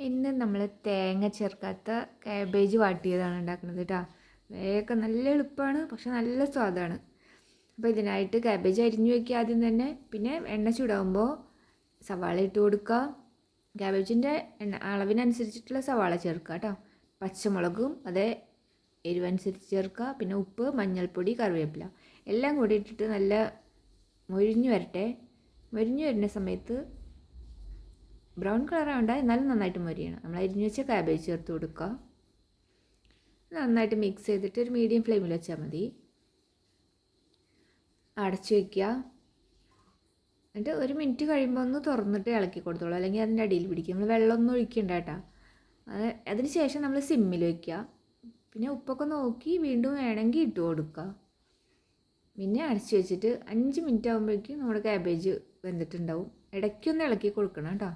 ഇന്ന് നമ്മൾ തേങ്ങ ചേർക്കാത്ത കാബേജ് വാട്ടിയതാണ് ഉണ്ടാക്കുന്നത് കേട്ടോ. വേഗം നല്ല എളുപ്പമാണ്, പക്ഷെ നല്ല സ്വാദാണ്. അപ്പോൾ ഇതിനായിട്ട് കാബേജ് അരിഞ്ഞു വയ്ക്കുക ആദ്യം തന്നെ. പിന്നെ എണ്ണ ചൂടാകുമ്പോൾ സവാള ഇട്ട് കൊടുക്കുക. കാബേജിൻ്റെ അളവിനനുസരിച്ചിട്ടുള്ള സവാള ചേർക്കുക കേട്ടോ. പച്ചമുളകും അതേ എരിവനുസരിച്ച് ചേർക്കുക. പിന്നെ ഉപ്പ്, മഞ്ഞൾപ്പൊടി, കറിവേപ്പില എല്ലാം കൂടി ഇട്ടിട്ട് നല്ല മൊരിഞ്ഞു വരട്ടെ. മൊരിഞ്ഞു വരുന്ന സമയത്ത് ബ്രൗൺ കളറാവണ്ട, എന്നാലും നന്നായിട്ട് മൊരിയണം. നമ്മൾ അരിഞ്ഞു വെച്ച കാബേജ് ചേർത്ത് കൊടുക്കുക. നന്നായിട്ട് മിക്സ് ചെയ്തിട്ട് ഒരു മീഡിയം ഫ്ലെയിമിൽ വെച്ചാൽ മതി. അടച്ചു വയ്ക്കുക. എന്നിട്ട് ഒരു മിനിറ്റ് കഴിയുമ്പോൾ ഒന്ന് തുറന്നിട്ട് ഇളക്കി കൊടുത്തോളൂ, അല്ലെങ്കിൽ അതിൻ്റെ അടിയിൽ പിടിക്കും. നമ്മൾ വെള്ളമൊന്നും ഒഴിക്കണ്ട കേട്ടോ. അതിന് ശേഷം നമ്മൾ സിമ്മിൽ വയ്ക്കുക. പിന്നെ ഉപ്പൊക്കെ നോക്കി വീണ്ടും വേണമെങ്കിൽ ഇട്ട് കൊടുക്കുക. പിന്നെ അടച്ചു വെച്ചിട്ട് 5 മിനിറ്റ് ആകുമ്പോഴേക്കും നമ്മുടെ കാബേജ് വെന്തിട്ടുണ്ടാവും. ഇടയ്ക്കൊന്ന് ഇളക്കി കൊടുക്കണം കേട്ടോ.